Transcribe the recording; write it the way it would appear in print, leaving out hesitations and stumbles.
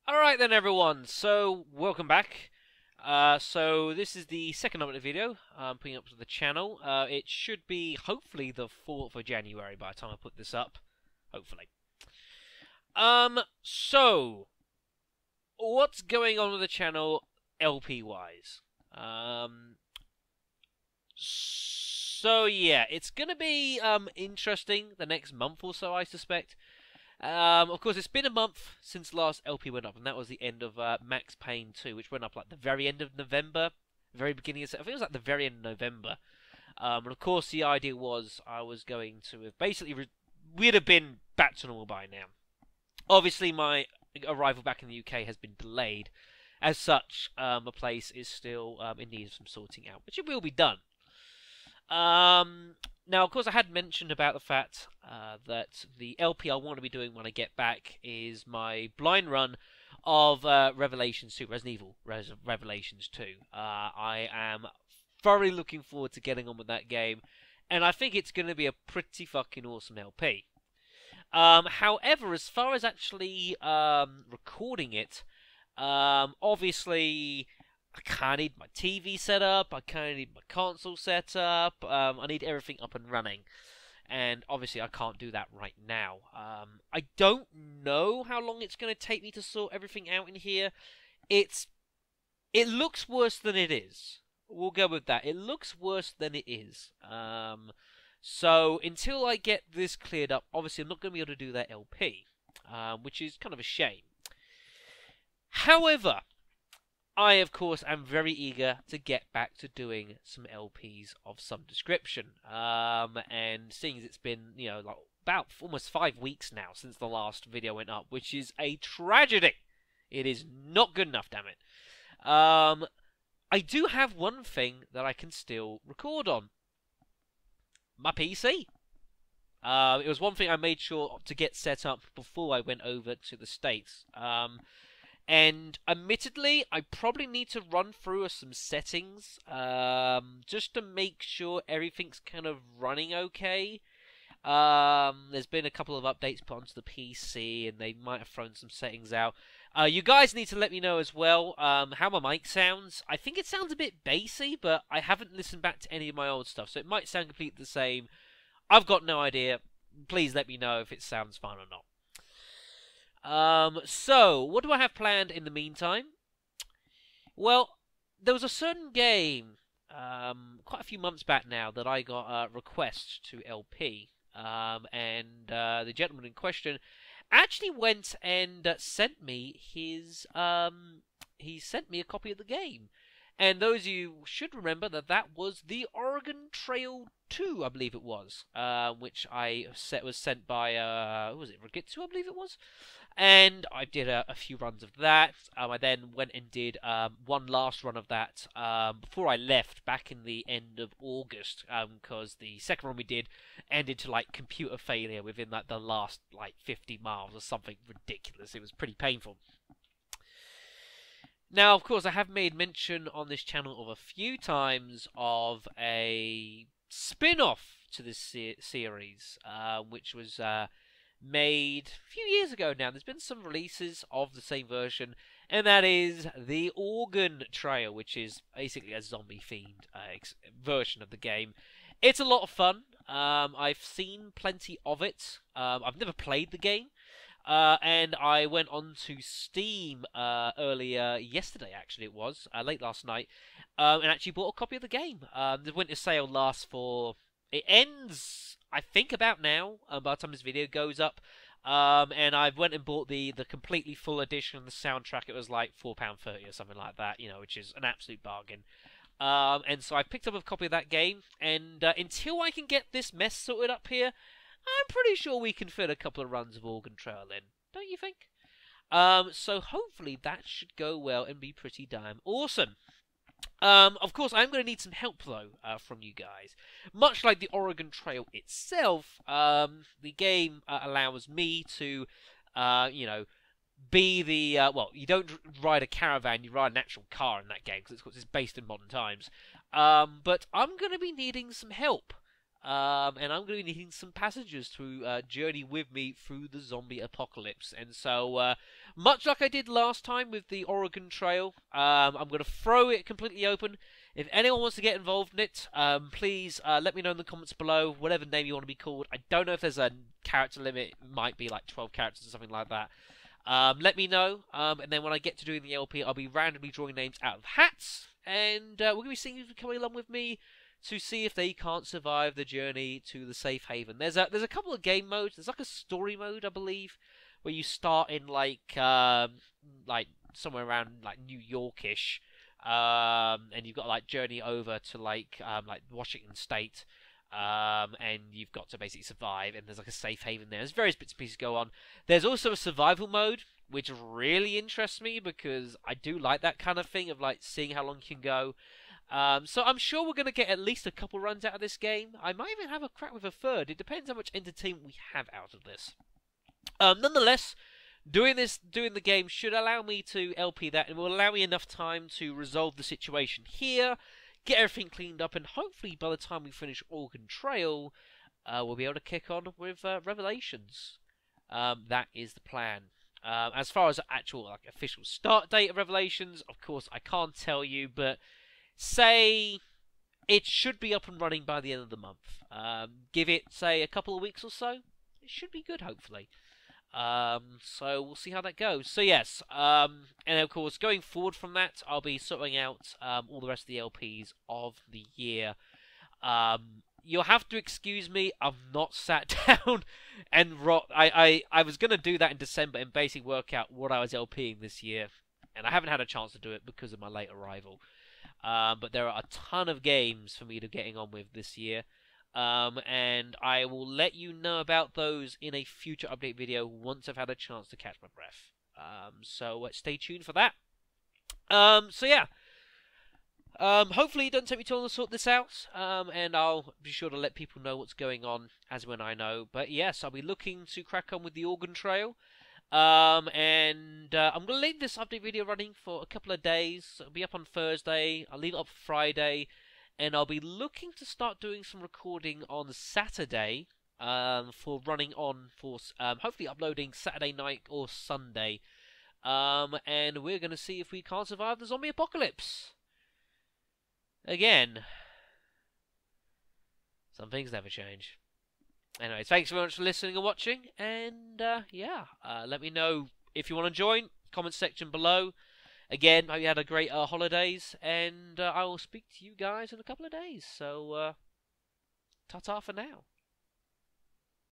Alright then everyone, so welcome back. So this is the second upload video I'm putting up to the channel. It should be hopefully the 4th of January by the time I put this up. Hopefully. So what's going on with the channel LP wise? So yeah, it's gonna be interesting the next month or so, I suspect. Of course, it's been a month since the last LP went up, and that was the end of Max Payne 2, which went up like the very end of November, very beginning of, I think it was like the very end of November. And of course, the idea was I was going to have basically we'd have been back to normal by now. Obviously, my arrival back in the UK has been delayed. As such, the place is still in need of some sorting out, which it will be done. Now, of course, I had mentioned about the fact that the LP I want to be doing when I get back is my blind run of Revelations 2, Resident Evil Revelations 2. I am thoroughly looking forward to getting on with that game, and I think it's going to be a pretty fucking awesome LP. However, as far as actually recording it, obviously I kind of need my TV set up, I kind of need my console set up, I need everything up and running. And obviously I can't do that right now. I don't know how long it's going to take me to sort everything out in here. It looks worse than it is. We'll go with that. It looks worse than it is. So until I get this cleared up, obviously I'm not going to be able to do that LP, which is kind of a shame. However, I, of course, am very eager to get back to doing some LPs of some description. And seeing as it's been, like about almost 5 weeks now since the last video went up, which is a tragedy. It is not good enough, damn it. I do have one thing that I can still record on. My PC. It was one thing I made sure to get set up before I went over to the States. And admittedly, I probably need to run through some settings just to make sure everything's kind of running okay. There's been a couple of updates put onto the PC, and they might have thrown some settings out. You guys need to let me know as well how my mic sounds. I think it sounds a bit bassy, but I haven't listened back to any of my old stuff, so it might sound completely the same. I've got no idea. Please let me know if it sounds fine or not. So, what do I have planned in the meantime? Well, there was a certain game, quite a few months back now, that I got a request to LP, and the gentleman in question actually went and sent me his, he sent me a copy of the game. And those of you should remember that was the Oregon Trail 2, I believe it was, which was sent by, who was it, Regitsu, I believe it was? And I did a few runs of that. I then went and did one last run of that before I left back in the end of August, because the second run we did ended to like computer failure within like the last like 50 miles or something ridiculous. It was pretty painful. Now, of course, I have made mention on this channel of a few times of a spin-off to this series, which was made a few years ago now. There's been some releases of the same version, and that is the Oregon Trail, which is basically a zombie-themed version of the game. It's a lot of fun. I've seen plenty of it. I've never played the game. And I went on to Steam earlier yesterday, actually it was, late last night, and actually bought a copy of the game. The winter sale lasts for, it ends, I think, about now, by the time this video goes up, and I went and bought the completely full edition of the soundtrack. It was like £4.30 or something like that, which is an absolute bargain. And so I picked up a copy of that game, and until I can get this mess sorted up here, I'm pretty sure we can fit a couple of runs of Oregon Trail in, don't you think? So hopefully that should go well and be pretty damn awesome. Of course, I'm going to need some help, though, from you guys. Much like the Oregon Trail itself, the game allows me to, be the, well, you don't ride a caravan, you ride an actual car in that game, because it's based in modern times. But I'm going to be needing some help. And I'm going to be needing some passengers to journey with me through the zombie apocalypse. And so much like I did last time with the Oregon Trail, I'm going to throw it completely open. If anyone wants to get involved in it, please let me know in the comments below, whatever name you want to be called. I don't know if there's a character limit. It might be like 12 characters or something like that. Let me know, and then when I get to doing the LP, I'll be randomly drawing names out of hats, and we're going to be seeing who's coming along with me to see if they can't survive the journey to the safe haven. There's a couple of game modes. There's like a story mode, I believe, where you start in like somewhere around like New Yorkish, and you've got like journey over to like Washington State. And you've got to basically survive, and there's like a safe haven there. There's various bits and pieces go on. There's also a survival mode, which really interests me because I do like that kind of thing of like seeing how long you can go. So I'm sure we're going to get at least a couple runs out of this game. I might even have a crack with a third. It depends how much entertainment we have out of this. Nonetheless, doing the game should allow me to LP that, and will allow me enough time to resolve the situation here, get everything cleaned up, and hopefully by the time we finish Oregon Trail, we'll be able to kick on with Revelations. That is the plan. As far as the actual like official start date of Revelations, of course I can't tell you, but say it should be up and running by the end of the month. Give it, say, a couple of weeks or so. It should be good, hopefully. So we'll see how that goes. So yes, and of course, going forward from that, I'll be sorting out all the rest of the LPs of the year. You'll have to excuse me. I've not sat down and I was gonna do that in December and basically work out what I was LPing this year, and I haven't had a chance to do it because of my late arrival. But there are a ton of games for me to getting on with this year. And I will let you know about those in a future update video once I've had a chance to catch my breath. So stay tuned for that. So yeah. Hopefully it doesn't take me too long to sort this out. And I'll be sure to let people know what's going on as when I know. But yes, I'll be looking to crack on with the Oregon Trail. I'm going to leave this update video running for a couple of days. It'll be up on Thursday. I'll leave it up Friday. And I'll be looking to start doing some recording on Saturday for running on for hopefully uploading Saturday night or Sunday. And we're going to see if we can't survive the zombie apocalypse. Again, some things never change. Anyways, thanks very much for listening and watching. And yeah, let me know if you want to join. Comment section below. Again, hope you had a great holidays, and I will speak to you guys in a couple of days. So, ta-ta for now.